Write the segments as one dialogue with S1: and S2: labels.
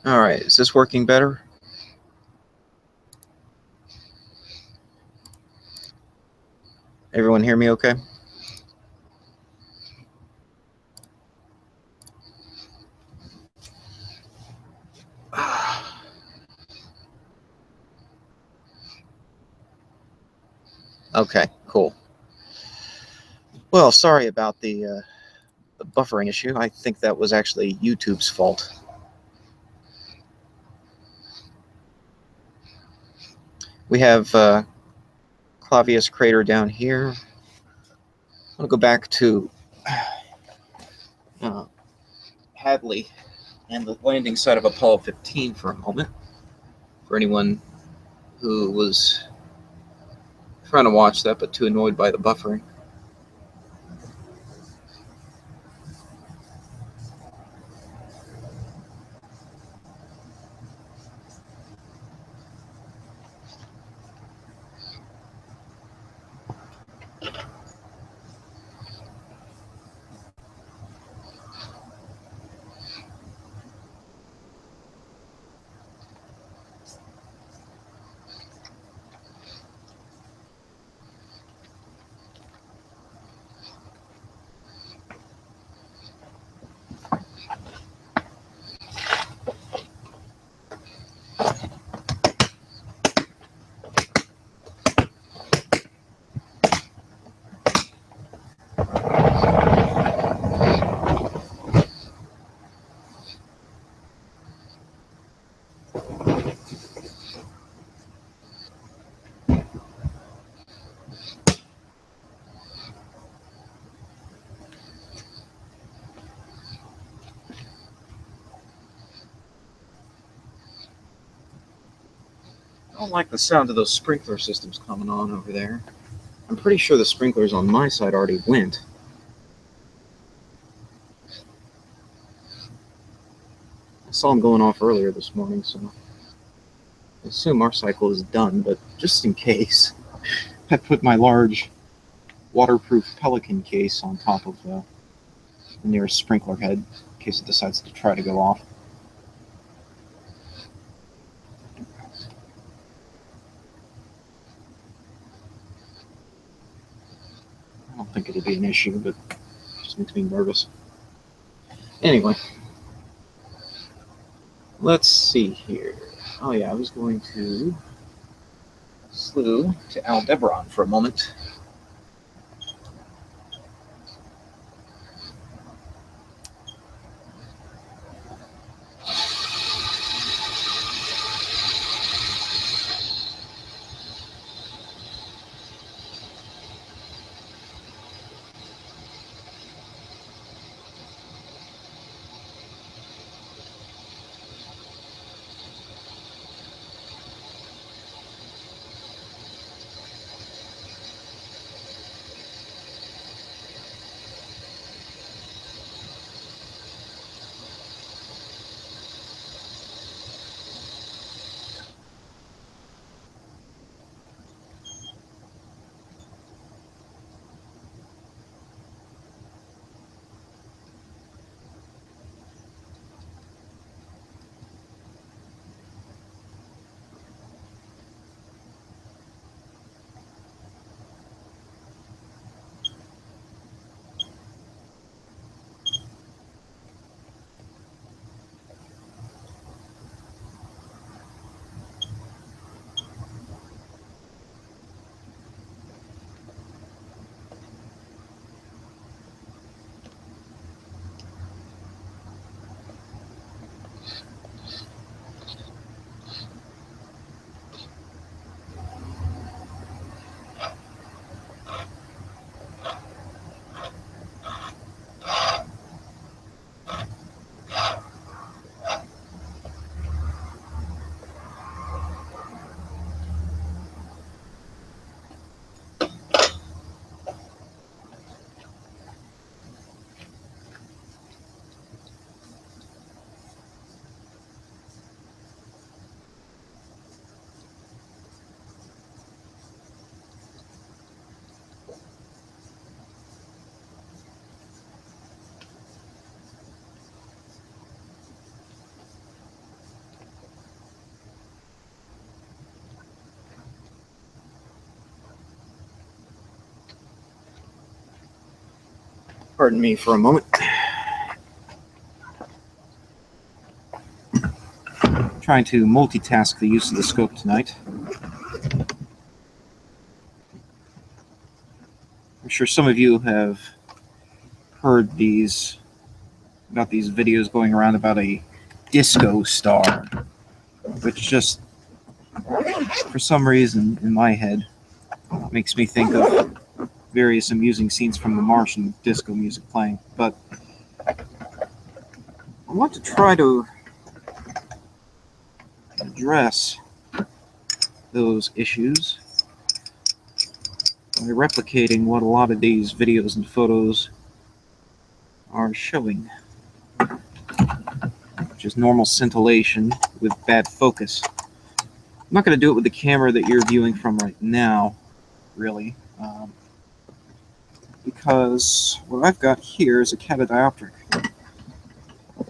S1: All right, is this working better? Everyone hear me okay? Okay, cool. Well, sorry about the buffering issue. I think that was actually YouTube's fault. We have Clavius crater down here. I'll go back to uh, Hadley and the landing site of Apollo 15 for a moment. For anyone who was trying to watch that but too annoyed by the buffering. I don't like the sound of those sprinkler systems coming on over there. I'm pretty sure the sprinklers on my side already went. I saw them going off earlier this morning, so I assume our cycle is done, but just in case, I put my large waterproof Pelican case on top of the nearest sprinkler head in case it decides to try to go off. I don't think it'll be an issue, but it just makes me nervous. Anyway, let's see here. Oh yeah, I was going to slew to Aldebaran for a moment. Pardon me for a moment. Trying to multitask the use of the scope tonight. I'm sure some of you have heard about these videos going around about a disco star, which just, for some reason, in my head, makes me think of various amusing scenes from The Martian with disco music playing. But I want to try to address those issues by replicating what a lot of these videos and photos are showing, which is normal scintillation with bad focus. I'm not going to do it with the camera that you're viewing from right now, really, because what I've got here is a catadioptric.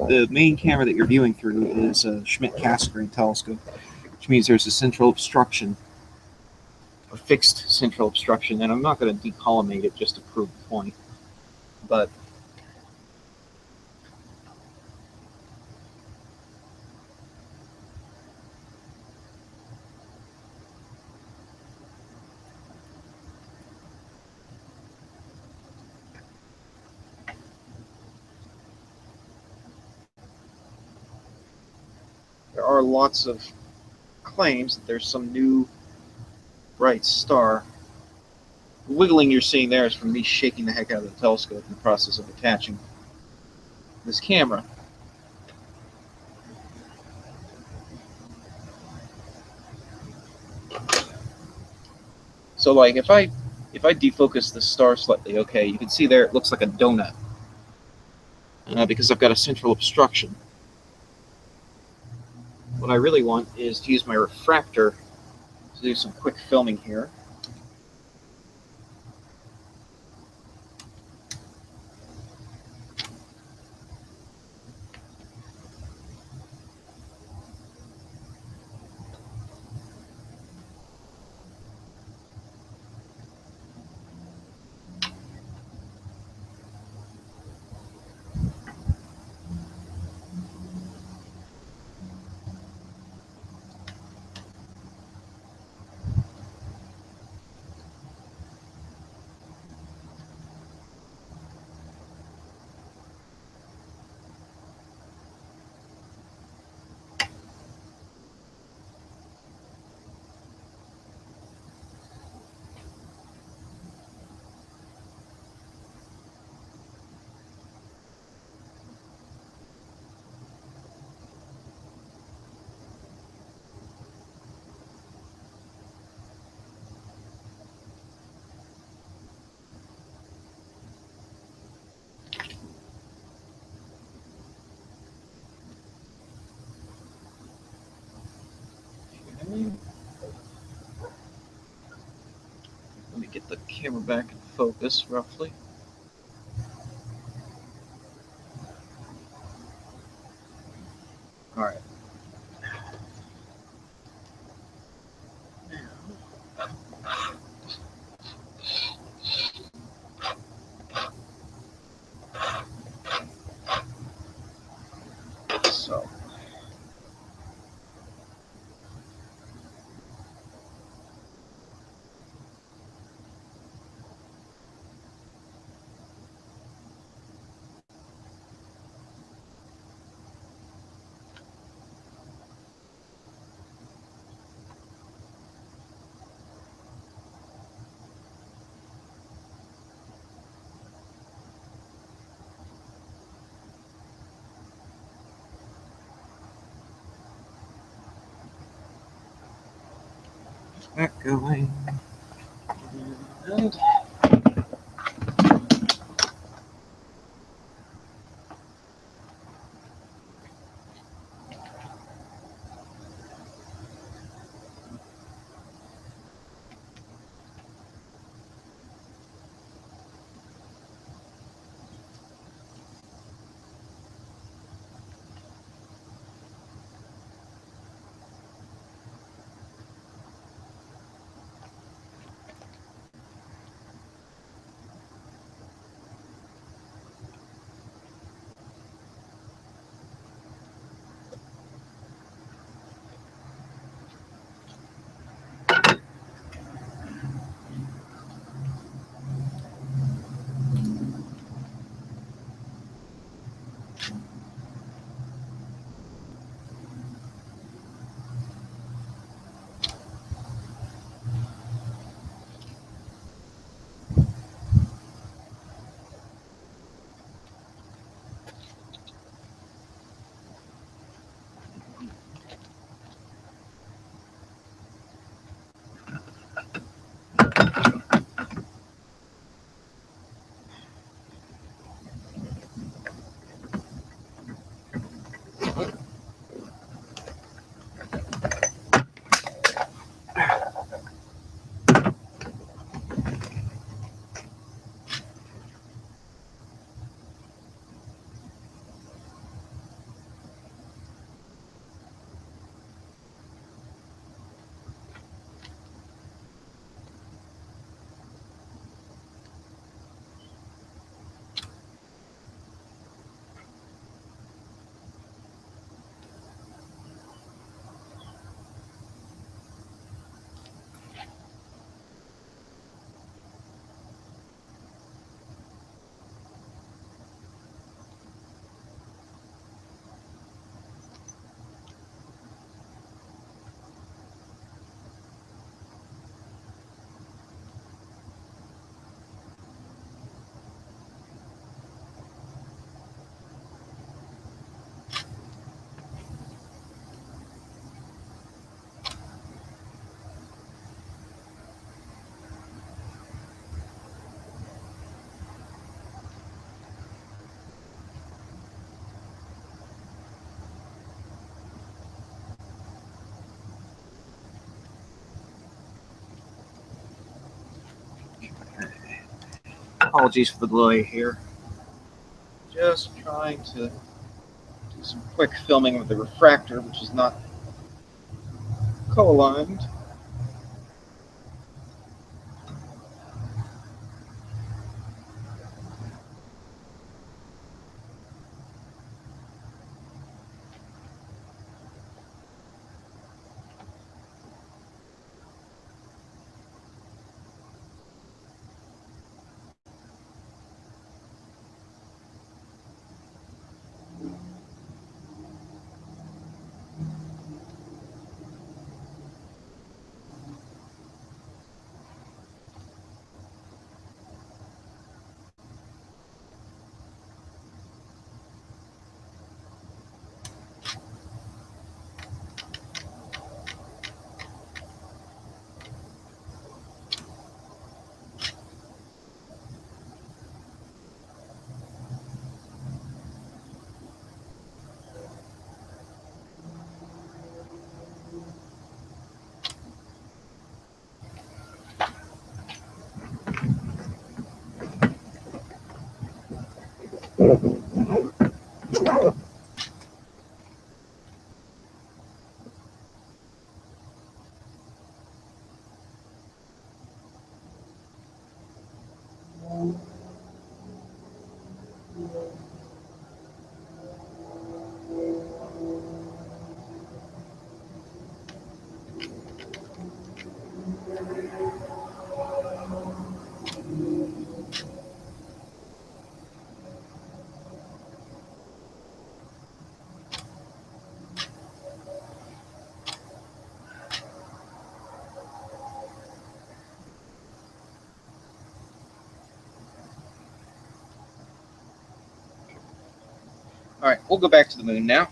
S1: The main camera that you're viewing through is a Schmidt-Cassegrain telescope, which means there's a central obstruction, a fixed central obstruction, and I'm not going to decollimate it just to prove the point, but there are lots of claims that there's some new bright star. The wiggling you're seeing there is from me shaking the heck out of the telescope in the process of attaching this camera. So like if I defocus the star slightly, okay, you can see there it looks like a donut because I've got a central obstruction. What I really want is to use my refractor to do some quick filming here. Let me get the camera back in focus roughly. All right. So that going. And Apologies for the delay here. Just trying to do some quick filming with the refractor, which is not co-aligned. All right, we'll go back to the moon now.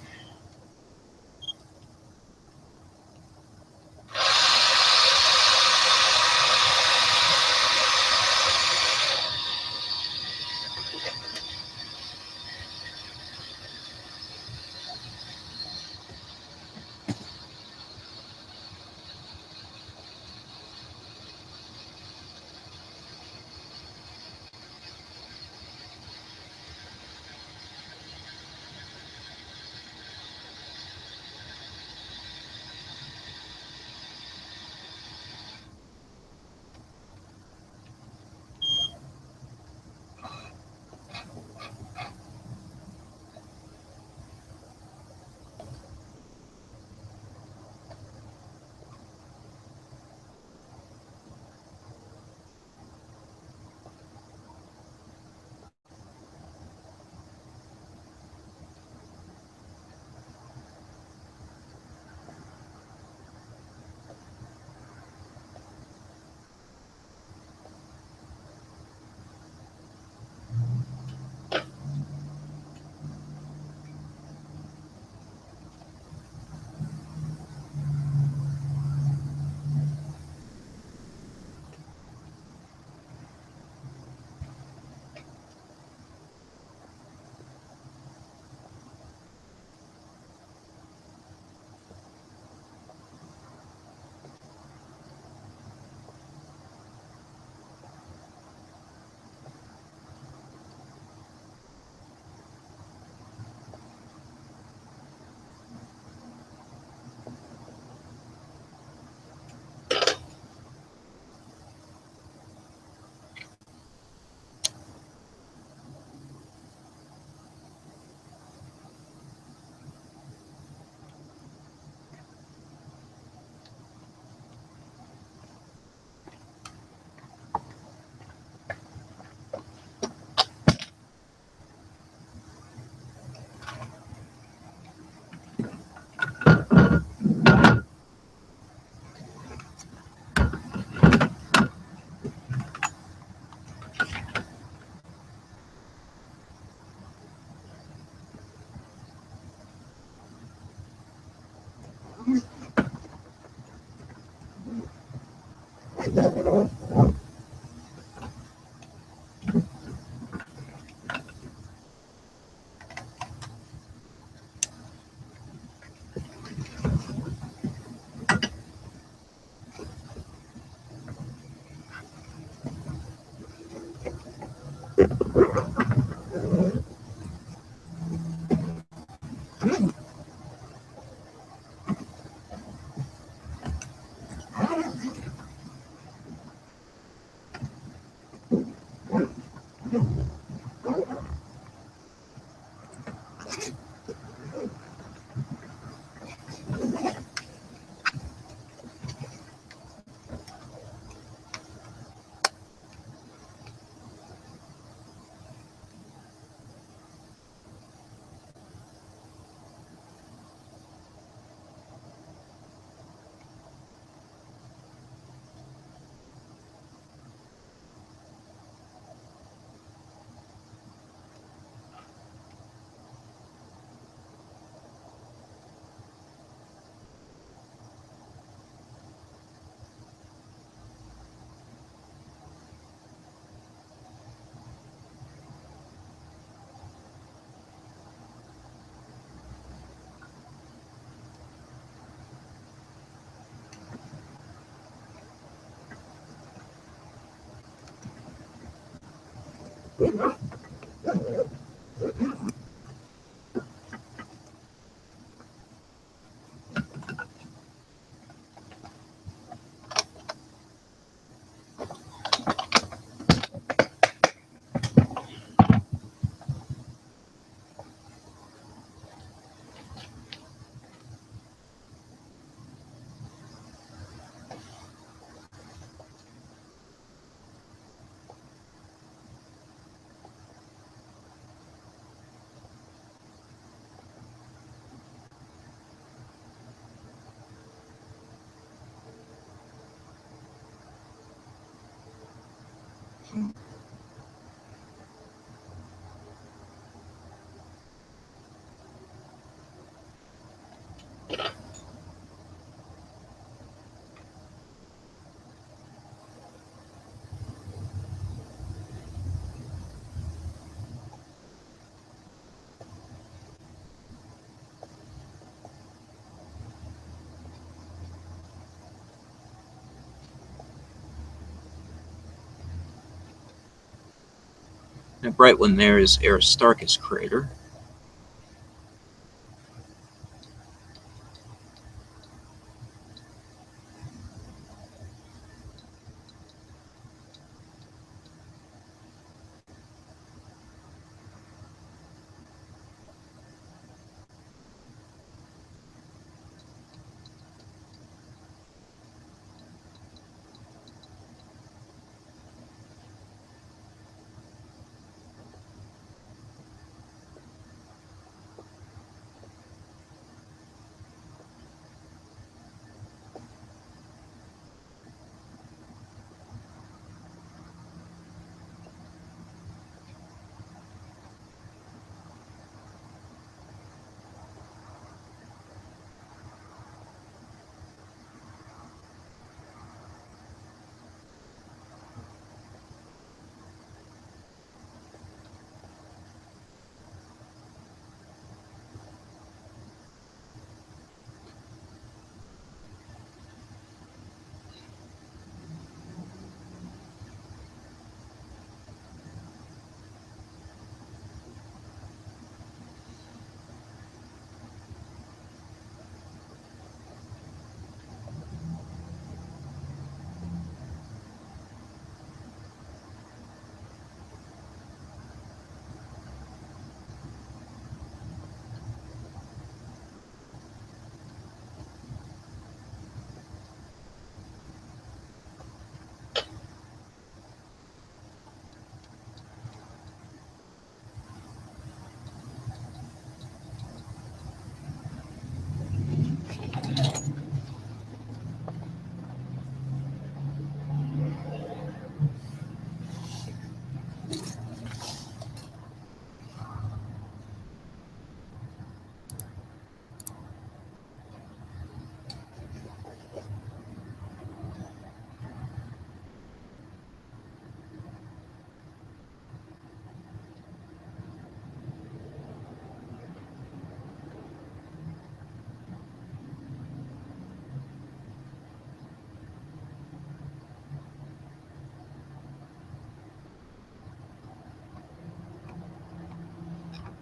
S1: That bright one there is Aristarchus crater.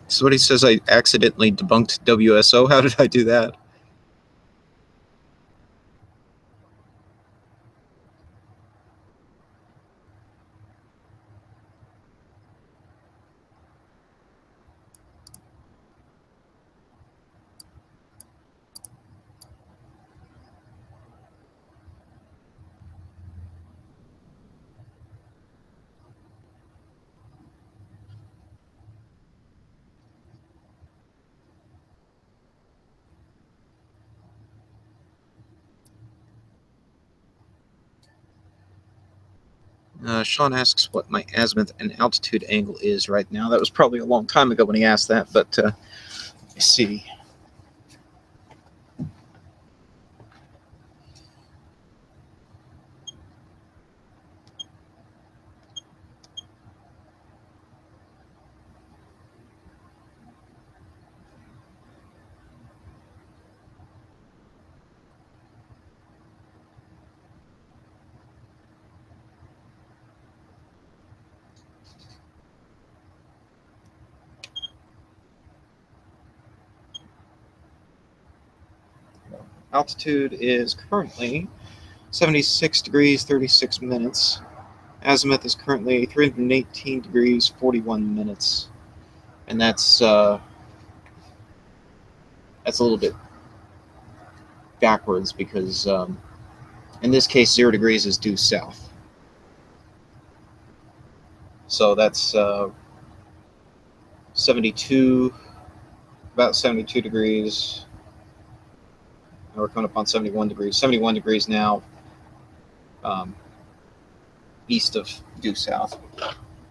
S1: Somebody says I accidentally debunked WSO. How did I do that? Sean asks what my azimuth and altitude angle is right now. That was probably a long time ago when he asked that, but let's see. Altitude is currently 76 degrees, 36 minutes. Azimuth is currently 318 degrees, 41 minutes. And that's a little bit backwards because in this case, 0 degrees is due south. So that's 72, about 72 degrees. And we're coming up on 71 degrees. 71 degrees now, east of due south.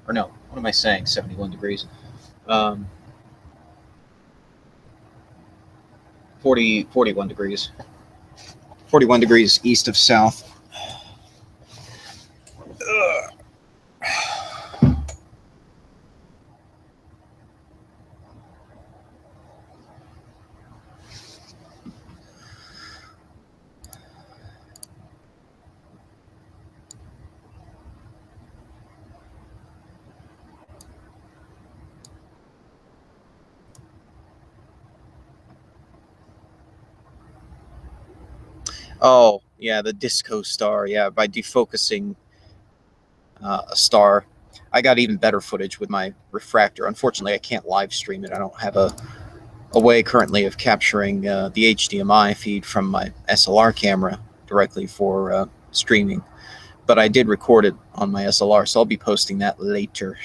S1: Or no, what am I saying? 71 degrees. 41 degrees. 41 degrees east of south. Oh, yeah, the disco star. Yeah, by defocusing a star, I got even better footage with my refractor. Unfortunately, I can't live stream it. I don't have a way currently of capturing the HDMI feed from my SLR camera directly for streaming. But I did record it on my SLR, so I'll be posting that later.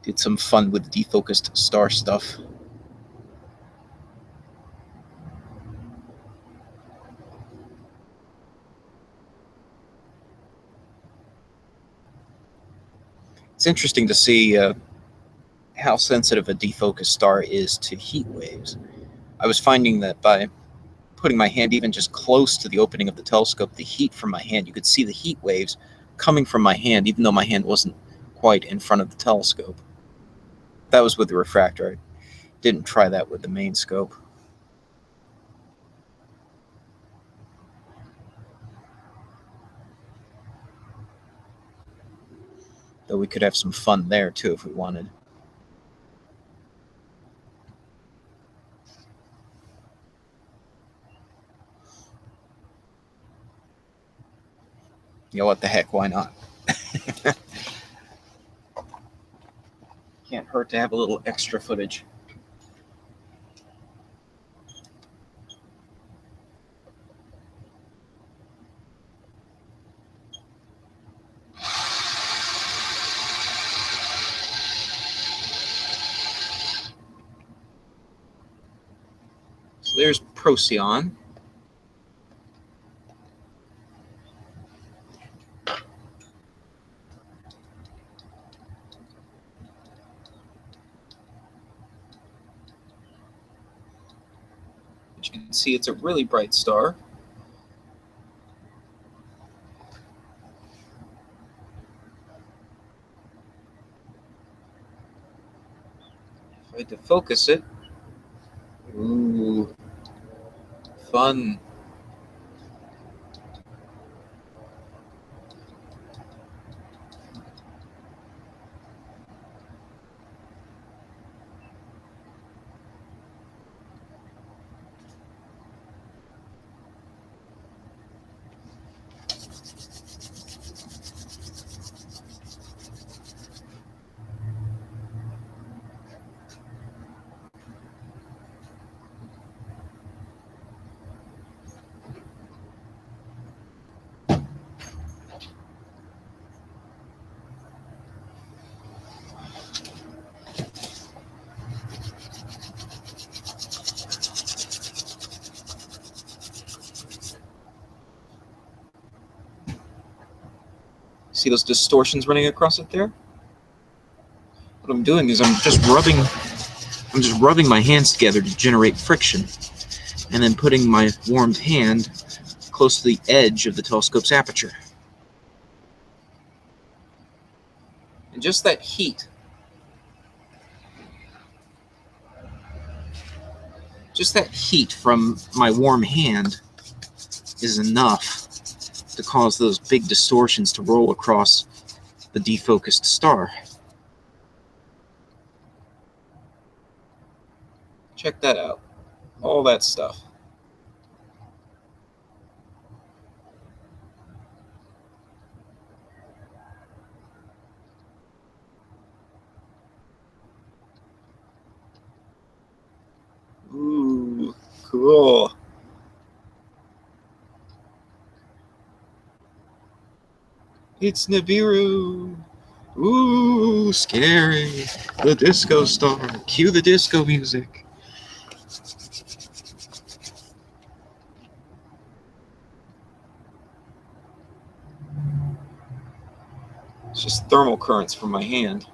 S1: Did some fun with defocused star stuff. It's interesting to see how sensitive a defocused star is to heat waves. I was finding that by putting my hand even just close to the opening of the telescope, the heat from my hand, you could see the heat waves coming from my hand, even though my hand wasn't quite in front of the telescope. That was with the refractor. I didn't try that with the main scope. Though we could have some fun there too if we wanted. You know what the heck, why not? Can't hurt to have a little extra footage. So there's Procyon. As you can see, it's a really bright star. If I had to focus it, ooh, fun. See those distortions running across it there? What I'm doing is I'm just rubbing my hands together to generate friction, and then putting my warmed hand close to the edge of the telescope's aperture. And just that heat, from my warm hand is enough to cause those big distortions to roll across the defocused star. Check that out. All that stuff. Ooh, cool. It's Nibiru. Ooh, scary. The disco star. Cue the disco music. It's just thermal currents from my hand.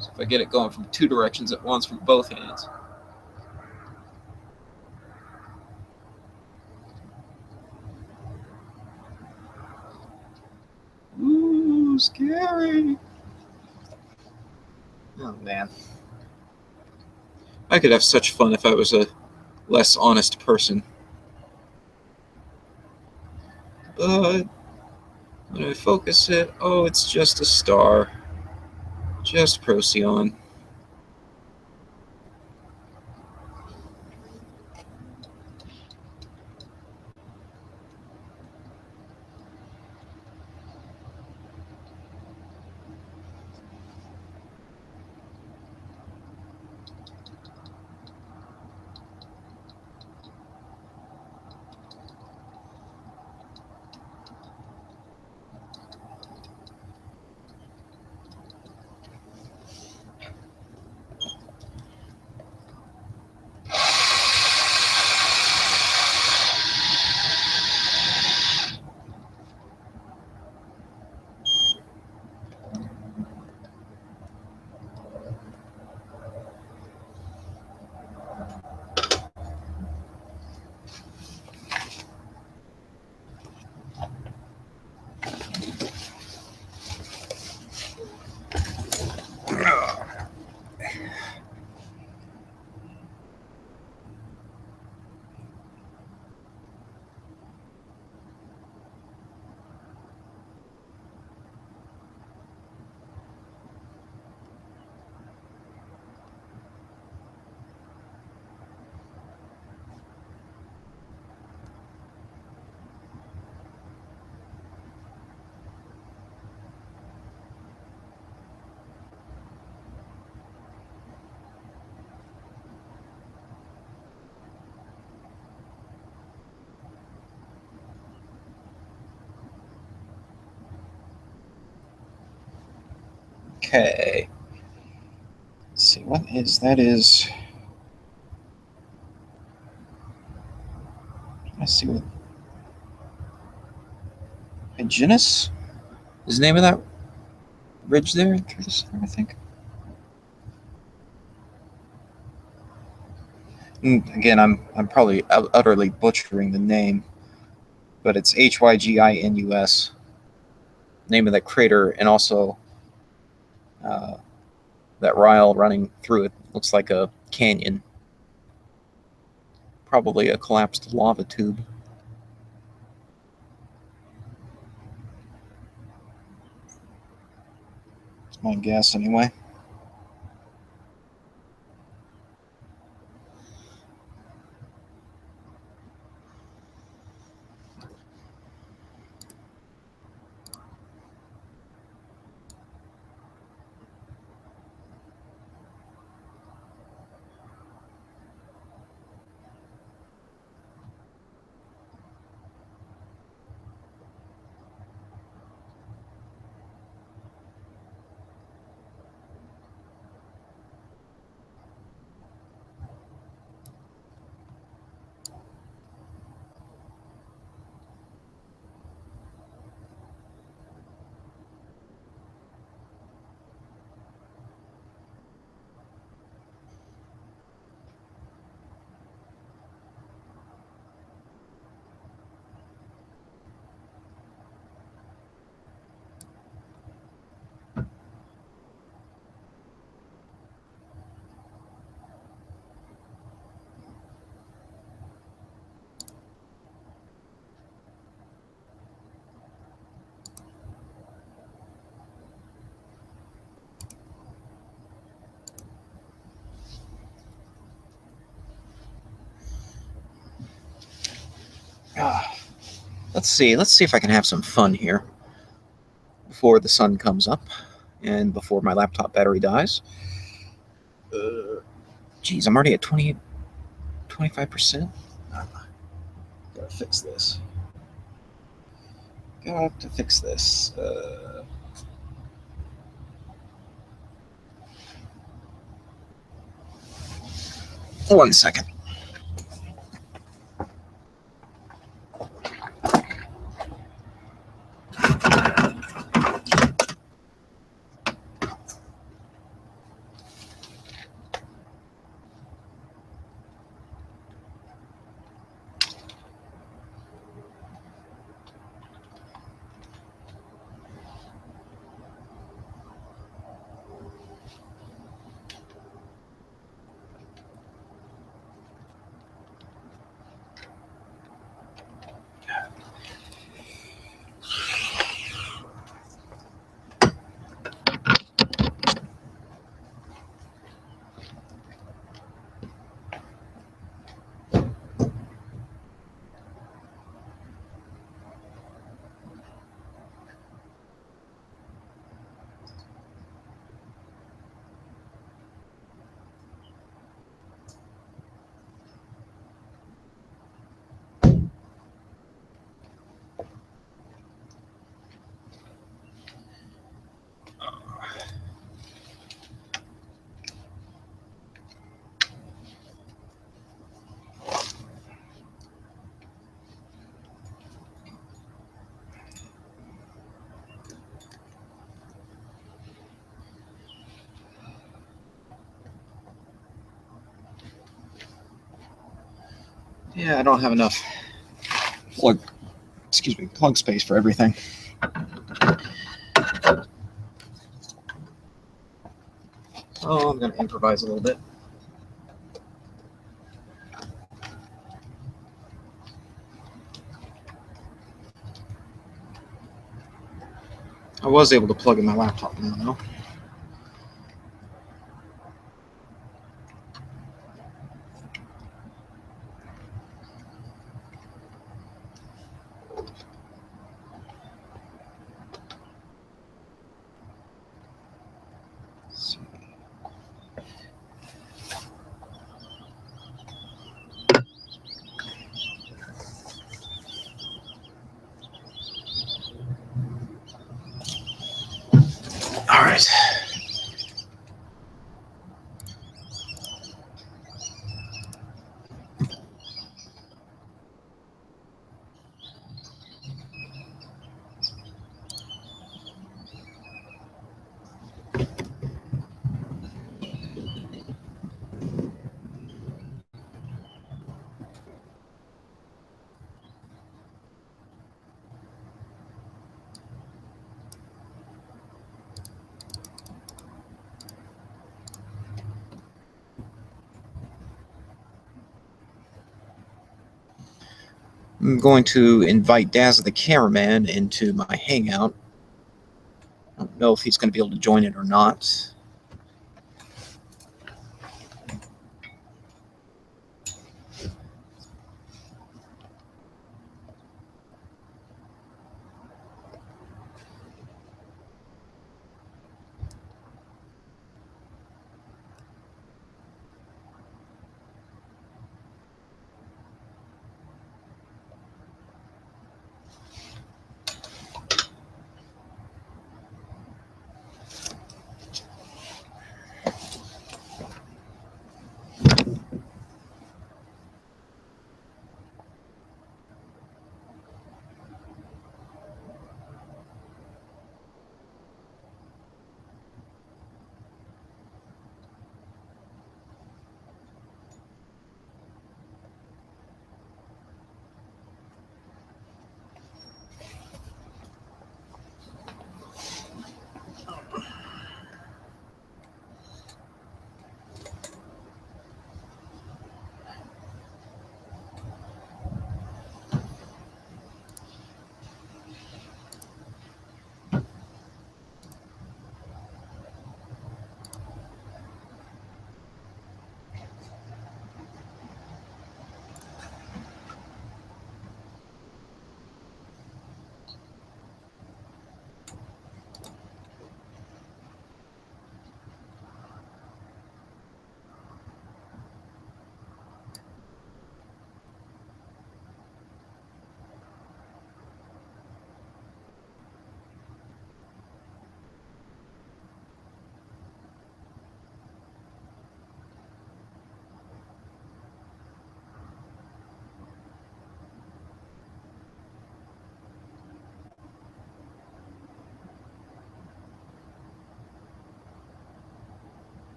S1: So if I get it going from two directions at once from both hands. Ooh, scary. Oh, man. I could have such fun if I was a less honest person. But when I focus it, oh, it's just a star. Just Procyon. Okay. Let's see, what is that? Is let's see what Hyginus is the name of that ridge there through the center, I think. And again, I'm probably utterly butchering the name, but it's Hyginus, name of that crater, and also that rille running through it looks like a canyon, probably a collapsed lava tube. That's my guess, anyway. Let's see if I can have some fun here before the sun comes up and before my laptop battery dies. Geez, I'm already at 25%. Gotta fix this. Got to fix this. One second. Yeah, I don't have enough plug space for everything. So I'm going to improvise a little bit. I was able to plug in my laptop now, though. All right. I'm going to invite Daz the cameraman into my Hangout. I don't know if he's going to be able to join it or not.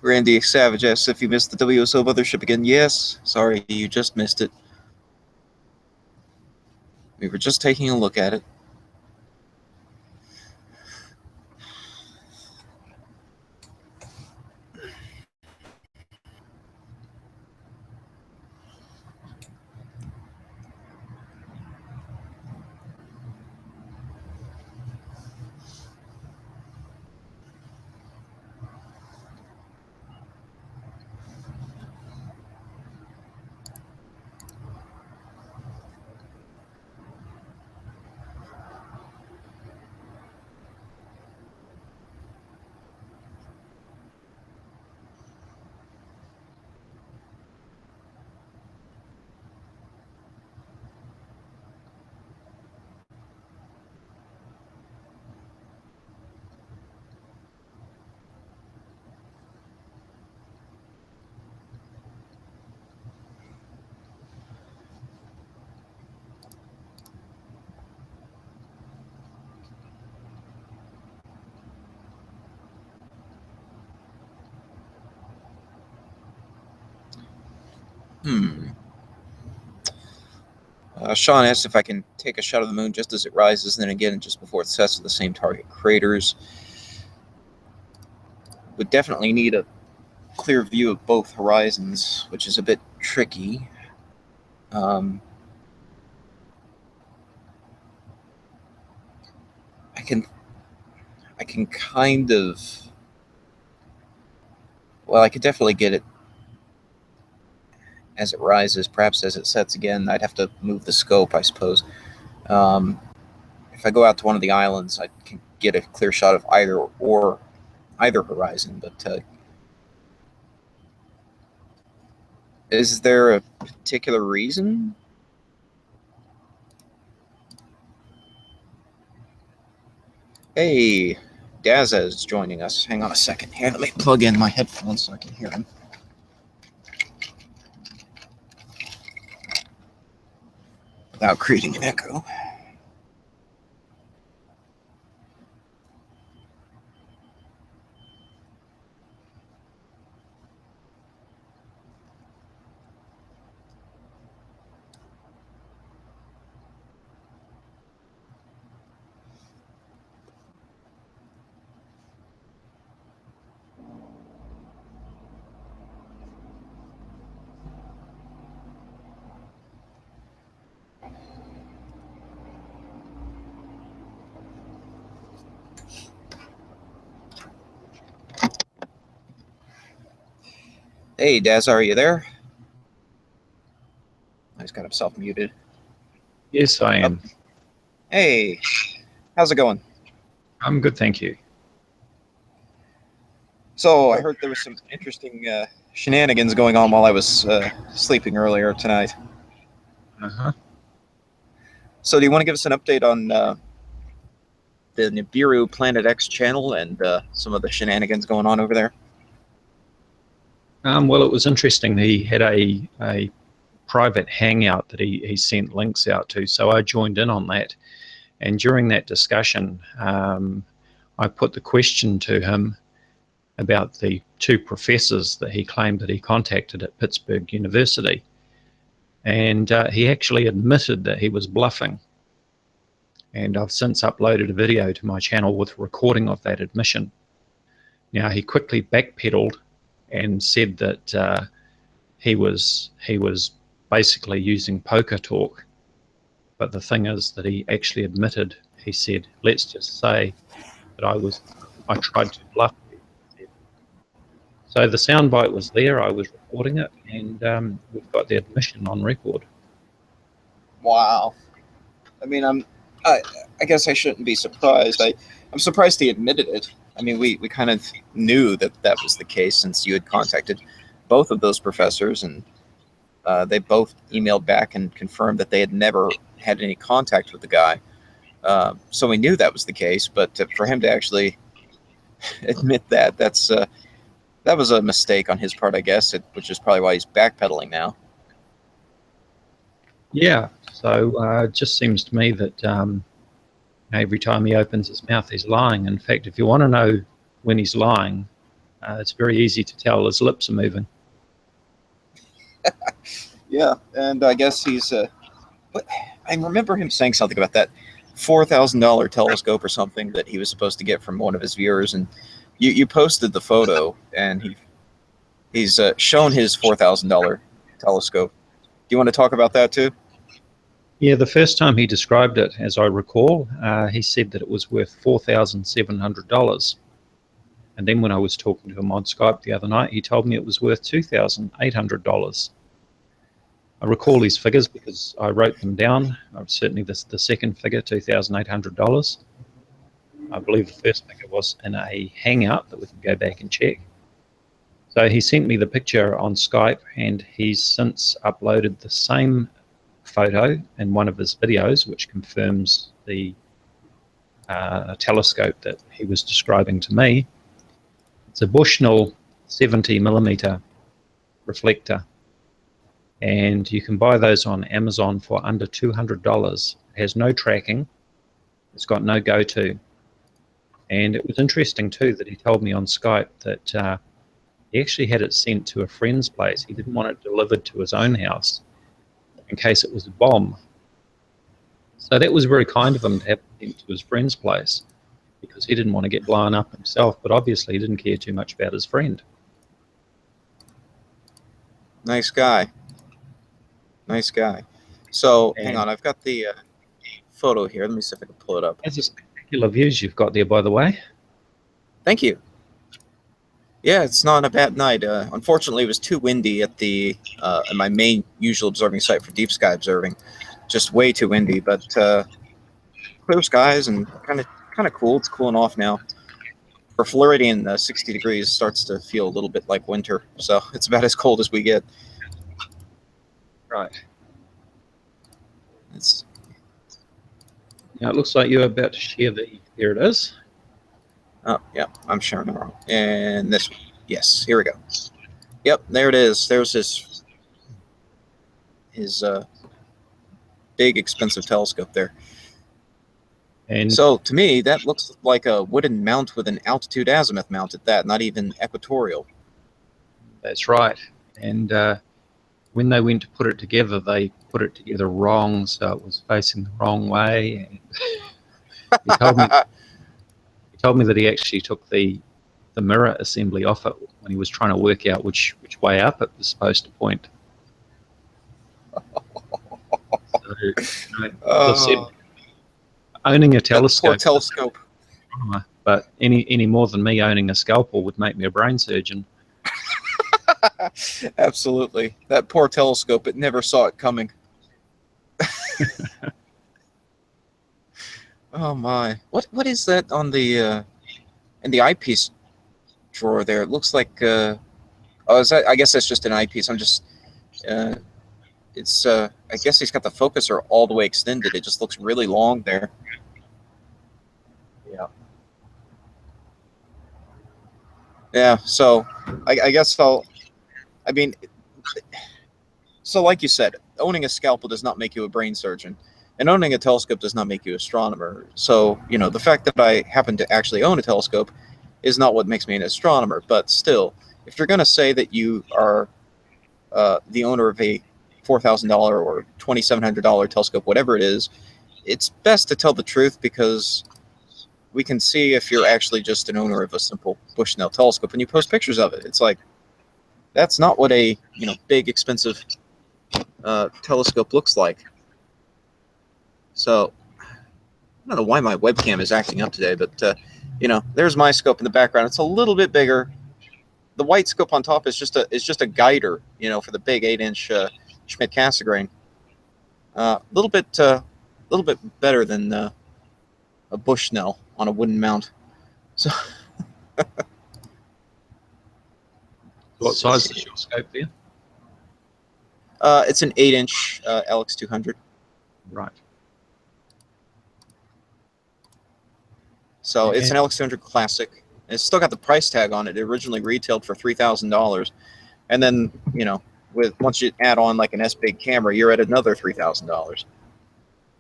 S1: Randy Savage asks if you missed the WSO mothership again. Yes. Sorry, you just missed it. We were just taking a look at it. Sean asks if I can take a shot of the moon just as it rises, and then again just before it sets to the same target craters. Would definitely need a clear view of both horizons, which is a bit tricky. I can kind of, well, I could definitely get it as it rises. Perhaps as it sets again, I'd have to move the scope, I suppose. If I go out to one of the islands, I can get a clear shot of either horizon. But is there a particular reason? Hey, Daza is joining us. Hang on a second here. Let me plug in my headphones so I can hear him. Without creating an echo. Hey, Daz, are you there? He's got himself muted.
S2: Yes, I am.
S1: Hey, how's it going?
S2: I'm good, thank you.
S1: So I heard there was some interesting shenanigans going on while I was sleeping earlier tonight.
S2: Uh-huh.
S1: So do you want to give us an update on the Nibiru Planet X channel and some of the shenanigans going on over there?
S2: Well, it was interesting. He had a private hangout that he sent links out to, so I joined in on that. And during that discussion, I put the question to him about the two professors that he claimed that he contacted at Pittsburgh University. And he actually admitted that he was bluffing. And I've since uploaded a video to my channel with a recording of that admission. Now, he quickly backpedaled and said that he was basically using poker talk. But the thing is that he actually admitted, he said, let's just say that I tried to bluff you. So the soundbite was there, I was recording it, and we've got the admission on record.
S1: Wow. I mean, I guess I shouldn't be surprised. I'm surprised he admitted it. I mean, we kind of knew that was the case since you had contacted both of those professors, and they both emailed back and confirmed that they had never had any contact with the guy. So we knew that was the case, but for him to actually admit that was a mistake on his part, I guess, which is probably why he's backpedaling now.
S2: Yeah, so it just seems to me that every time he opens his mouth, he's lying. In fact, if you want to know when he's lying, it's very easy to tell his lips are moving.
S1: Yeah, and I guess he's. But I remember him saying something about that $4,000 telescope or something that he was supposed to get from one of his viewers, and you posted the photo, and he's shown his $4,000 telescope. Do you want to talk about that too?
S2: Yeah, the first time he described it, as I recall, he said that it was worth $4,700. And then when I was talking to him on Skype the other night, he told me it was worth $2,800. I recall these figures because I wrote them down. Certainly the second figure, $2,800. I believe the first figure was in a hangout that we can go back and check. So he sent me the picture on Skype, and he's since uploaded the same photo in one of his videos, which confirms the telescope that he was describing to me. It's a Bushnell 70mm reflector, and you can buy those on Amazon for under $200. It has no tracking, it's got no go-to. And it was interesting too that he told me on Skype that he actually had it sent to a friend's place. He didn't want it delivered to his own house in case it was a bomb. So that was very kind of him to have it sent to his friend's place, because he didn't want to get blown up himself, but obviously he didn't care too much about his friend.
S1: Nice guy. Nice guy. So, hang on, I've got the photo here. Let me see if I can pull it up.
S2: That's a spectacular views you've got there, by the way.
S1: Thank you. Yeah, it's not a bad night. Unfortunately, it was too windy at my main usual observing site for deep sky observing. Just way too windy, but clear skies and kind of cool. It's cooling off now. For Floridian, 60 degrees starts to feel a little bit like winter, so it's about as cold as we get.
S2: Right. Now it looks like you're about to share there it is.
S1: Oh, yeah, I'm sharing it wrong. And this one. Yes, here we go. Yep, there it is. There's his big, expensive telescope there.
S2: And
S1: so, to me, that looks like a wooden mount with an altitude azimuth mount at that, not even equatorial.
S2: That's right. And when they went to put it together, they put it together wrong, so it was facing the wrong way. And he told me that he actually took the mirror assembly off it when he was trying to work out which way up it was supposed to point. So, as I said, owning a telescope,
S1: poor telescope.
S2: But any more than me owning a scalpel would make me a brain surgeon.
S1: Absolutely. That poor telescope, it never saw it coming. Oh my. What is that on the in the eyepiece drawer there? It looks like is that, I guess that's just an eyepiece. I'm just it's I guess he's got the focuser all the way extended. It just looks really long there. Yeah. Yeah, so I guess so like you said, owning a scalpel does not make you a brain surgeon, and owning a telescope does not make you an astronomer. So, the fact that I happen to actually own a telescope is not what makes me an astronomer. But still, if you're going to say that you are the owner of a $4,000 or $2,700 telescope, whatever it is, it's best to tell the truth, because we can see if you're actually just an owner of a simple Bushnell telescope and you post pictures of it. It's like, that's not what a big expensive telescope looks like. So I don't know why my webcam is acting up today, but there's my scope in the background. It's a little bit bigger. The white scope on top is just a guider, for the big 8-inch Schmidt Cassegrain. A little bit better than a Bushnell on a wooden mount. So.
S2: What size is your scope there?
S1: It's an 8-inch LX200.
S2: Right.
S1: So it's an LX200 Classic. It's still got the price tag on it. It originally retailed for $3,000, and then once you add on like an S-big camera, you're at another $3,000.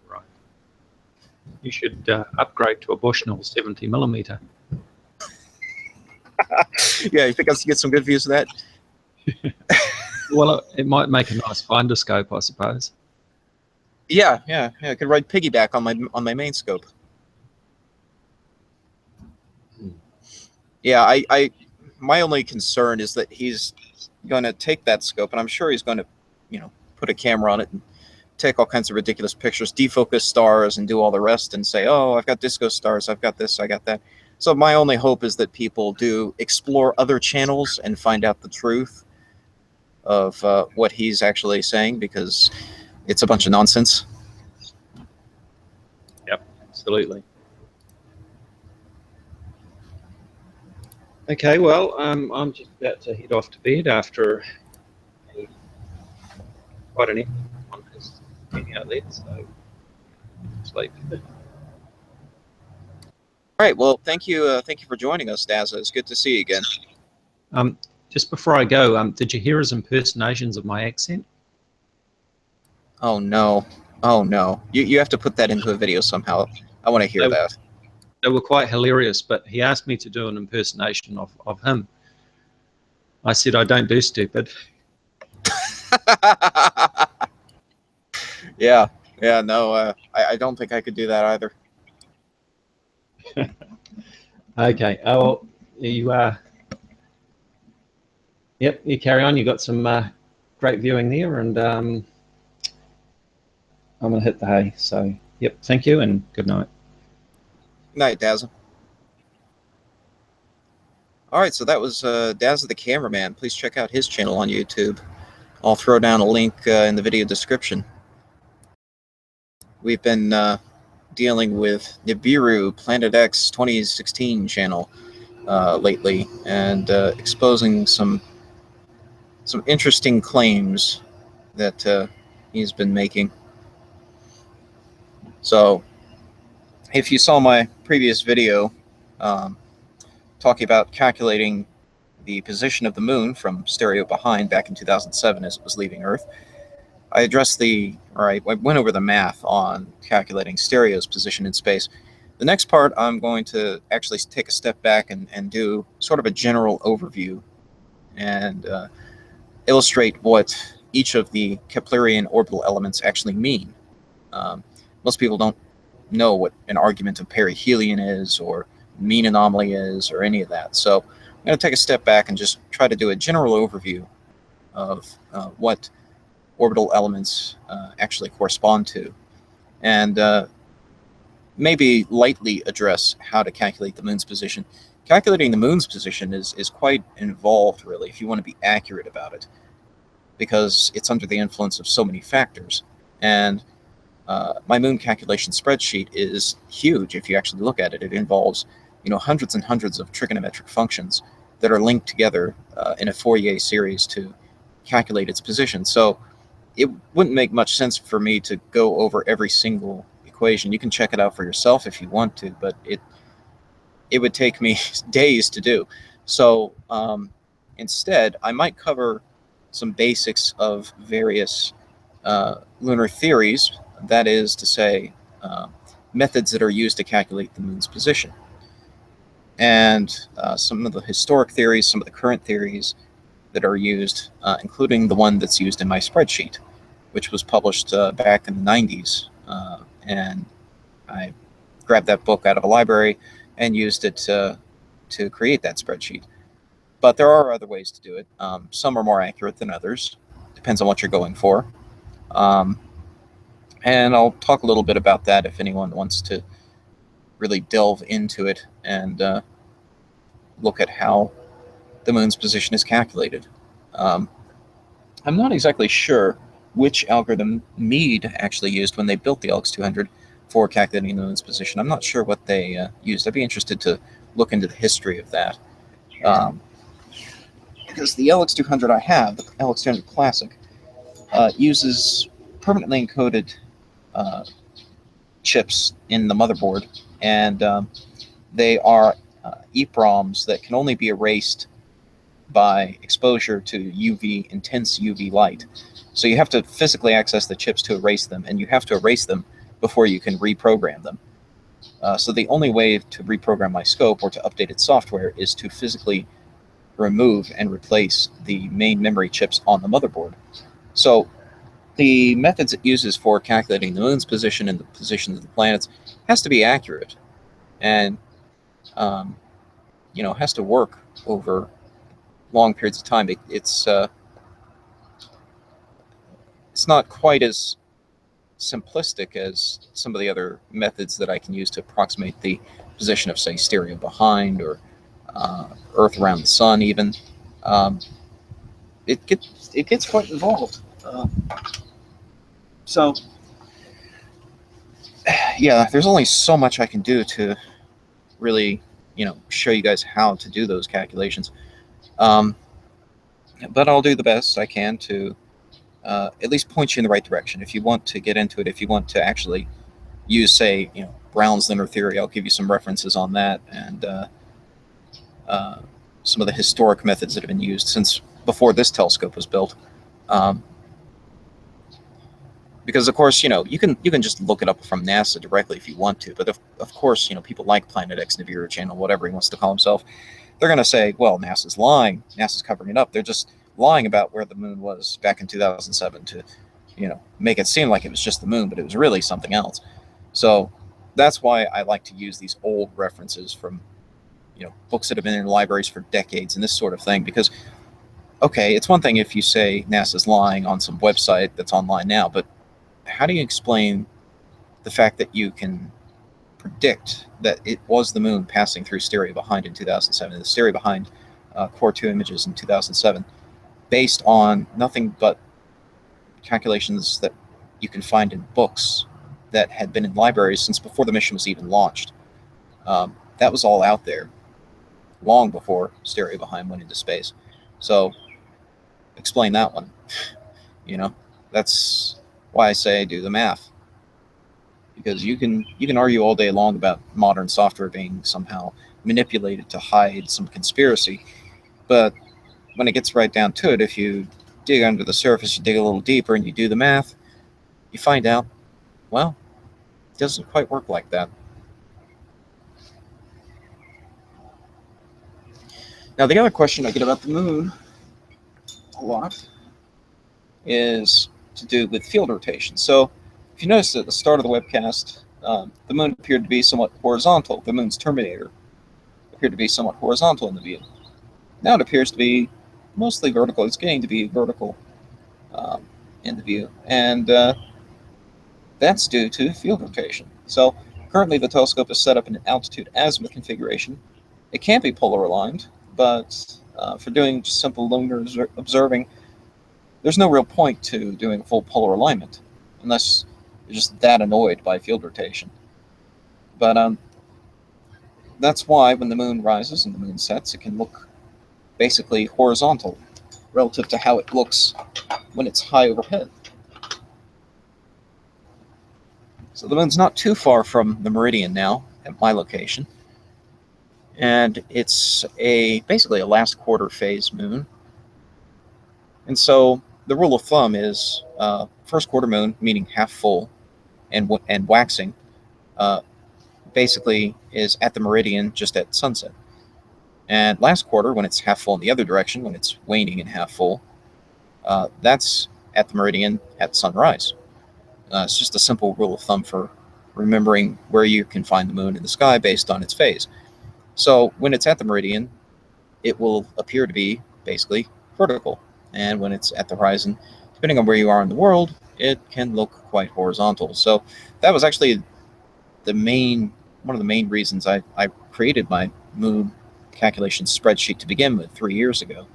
S2: Right. You should upgrade to a Bushnell 70mm.
S1: Yeah, you think I should get some good views of that?
S2: Well, it might make a nice finder scope, I suppose.
S1: Yeah. I could ride piggyback on my main scope. Yeah, my only concern is that he's going to take that scope, and I'm sure he's going to, put a camera on it and take all kinds of ridiculous pictures, defocus stars, and do all the rest, and say, "Oh, I've got disco stars, I've got this, I got that." So my only hope is that people do explore other channels and find out the truth of what he's actually saying, because it's a bunch of nonsense.
S2: Yep, absolutely. Okay, well, I'm just about to head off to bed after quite an effort on his getting out there, so sleep.
S1: All right. Well, thank you for joining us, Dazza. It's good to see you again.
S2: Just before I go, did you hear his impersonations of my accent?
S1: Oh no. You have to put that into a video somehow. I want to hear that.
S2: They were quite hilarious, but he asked me to do an impersonation of him. I said, I don't do stupid.
S1: Yeah, no, I don't think I could do that either.
S2: Okay, well, you carry on. You got some great viewing there, and I'm going to hit the hay. So, yep, thank you, and good night.
S1: Good night, Dazza. All right, so that was Dazza the Cameraman. Please check out his channel on YouTube. I'll throw down a link in the video description. We've been dealing with Nibiru Planet X 2016 channel lately, and exposing some interesting claims that he's been making. So, if you saw my previous video talking about calculating the position of the moon from stereo behind back in 2007 as it was leaving Earth, I went over the math on calculating stereo's position in space. The next part, I'm going to actually take a step back and do sort of a general overview and illustrate what each of the Keplerian orbital elements actually mean. Most people don't know what an argument of perihelion is, or mean anomaly is, or any of that. So I'm going to take a step back and just try to do a general overview of what orbital elements actually correspond to, and maybe lightly address how to calculate the moon's position. Calculating the moon's position is quite involved, really, if you want to be accurate about it, because it's under the influence of so many factors. And my moon calculation spreadsheet is huge if you actually look at it. It involves hundreds and hundreds of trigonometric functions that are linked together in a Fourier series to calculate its position. So it wouldn't make much sense for me to go over every single equation. You can check it out for yourself if you want to, but it would take me days to do. So instead, I might cover some basics of various lunar theories, that is to say, methods that are used to calculate the moon's position, and some of the historic theories, some of the current theories that are used, including the one that's used in my spreadsheet, which was published back in the 90s. And I grabbed that book out of a library and used it to create that spreadsheet. But there are other ways to do it. Some are more accurate than others. Depends on what you're going for. And I'll talk a little bit about that if anyone wants to really delve into it and look at how the moon's position is calculated. I'm not exactly sure which algorithm Meade actually used when they built the LX200 for calculating the moon's position. I'm not sure what they used. I'd be interested to look into the history of that. Because the LX200 I have, the LX200 Classic, uses permanently encoded chips in the motherboard, and they are EEPROMs that can only be erased by exposure to intense UV light. So you have to physically access the chips to erase them, and you have to erase them before you can reprogram them. So the only way to reprogram my scope or to update its software is to physically remove and replace the main memory chips on the motherboard. So the methods it uses for calculating the moon's position and the positions of the planets has to be accurate, and has to work over long periods of time. It's not quite as simplistic as some of the other methods that I can use to approximate the position of, say, stereo behind, or Earth around the sun. Even it gets quite involved. So yeah, there's only so much I can do to really show you guys how to do those calculations. But I'll do the best I can to at least point you in the right direction. If you want to get into it, if you want to actually use, say, Brown's lunar theory, I'll give you some references on that, and some of the historic methods that have been used since before this telescope was built. Because of course, you can just look it up from NASA directly if you want to, but of course, people like Planet X, Nibiru Channel, whatever he wants to call himself, they're going to say, well, NASA's lying, NASA's covering it up. They're just lying about where the moon was back in 2007 to, make it seem like it was just the moon, but it was really something else. So that's why I like to use these old references from, books that have been in libraries for decades and this sort of thing, because, okay, it's one thing if you say NASA's lying on some website that's online now, but how do you explain the fact that you can predict that it was the moon passing through stereo behind in 2007, the stereo behind Core 2 images in 2007, based on nothing but calculations that you can find in books that had been in libraries since before the mission was even launched? That was all out there long before stereo behind went into space. So explain that one. That's why I say do the math, because you can argue all day long about modern software being somehow manipulated to hide some conspiracy, but when it gets right down to it, if you dig under the surface, you dig a little deeper, and you do the math, you find out, well, it doesn't quite work like that. Now, the other question I get about the moon a lot is to do with field rotation. So if you notice at the start of the webcast, the moon appeared to be somewhat horizontal. The moon's terminator appeared to be somewhat horizontal in the view. Now it appears to be mostly vertical. It's getting to be vertical in the view, and that's due to field rotation. So currently the telescope is set up in an altitude azimuth configuration. It can't be polar aligned, but for doing just simple lunar observing, there's no real point to doing full polar alignment unless you're just that annoyed by field rotation. But that's why when the moon rises and the moon sets, it can look basically horizontal relative to how it looks when it's high overhead. So the moon's not too far from the meridian now at my location, and it's basically a last quarter phase moon. And so the rule of thumb is first quarter moon, meaning half full, and waxing, basically is at the meridian just at sunset. And last quarter, when it's half full in the other direction, when it's waning and half full, that's at the meridian at sunrise. It's just a simple rule of thumb for remembering where you can find the moon in the sky based on its phase. So when it's at the meridian, it will appear to be basically vertical. And when it's at the horizon, depending on where you are in the world, it can look quite horizontal. So that was actually one of the main reasons I created my moon calculation spreadsheet to begin with 3 years ago,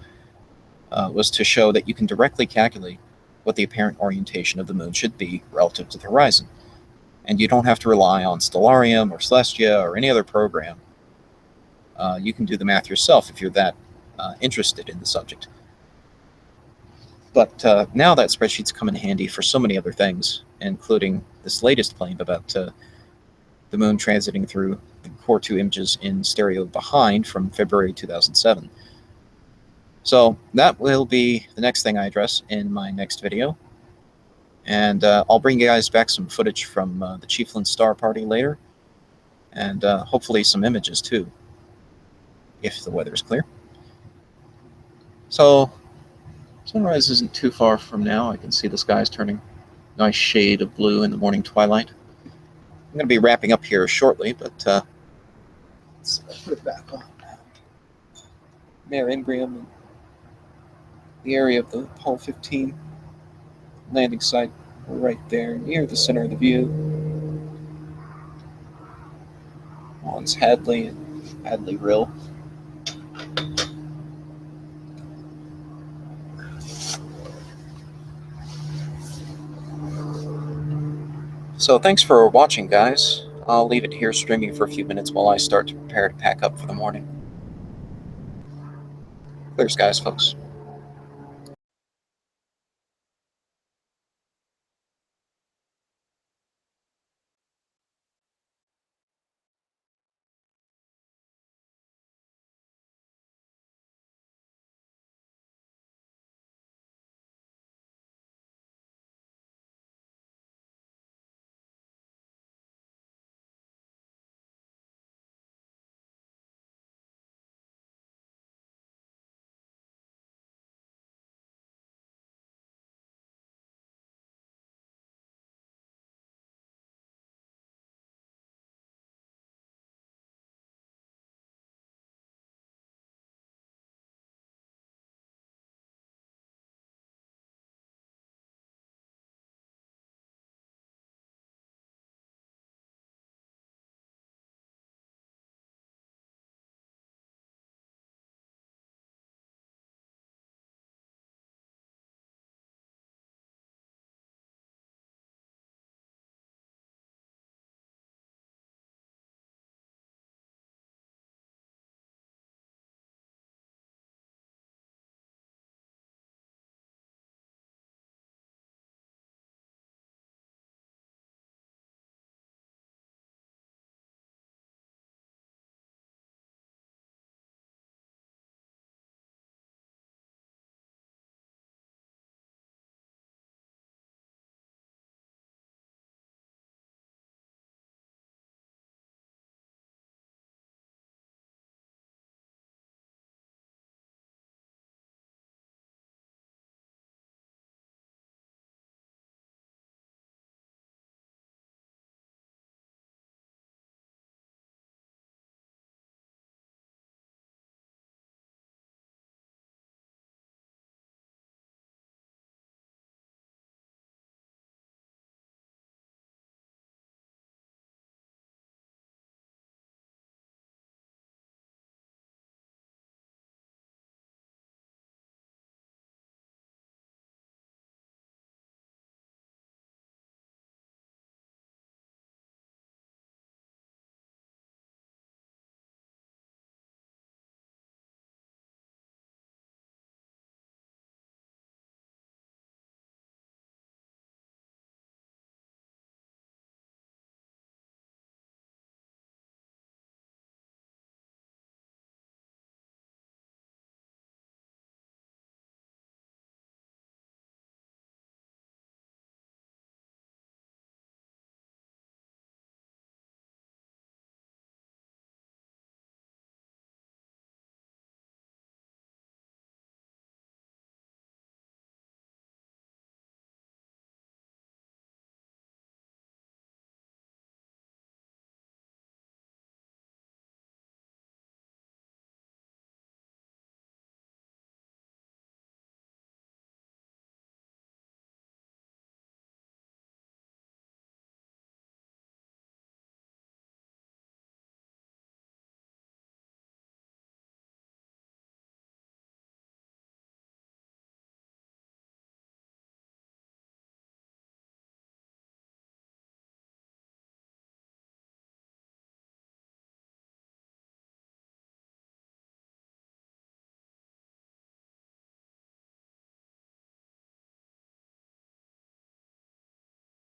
S1: was to show that you can directly calculate what the apparent orientation of the moon should be relative to the horizon. And you don't have to rely on Stellarium or Celestia or any other program. You can do the math yourself if you're that interested in the subject. But now that spreadsheet's come in handy for so many other things, including this latest claim about the moon transiting through the Core 2 images in stereo behind from February 2007. So that will be the next thing I address in my next video. And I'll bring you guys back some footage from the Chiefland Star Party later, and hopefully some images too, if the weather is clear. So sunrise isn't too far from now. I can see the skies turning a nice shade of blue in the morning twilight. I'm going to be wrapping up here shortly, but let's put it back on. Mare Imbrium and the area of the Apollo 15 landing site right there near the center of the view. One's Hadley and Hadley Rill. So thanks for watching, guys. I'll leave it here streaming for a few minutes while I start to prepare to pack up for the morning. Clear skies, folks.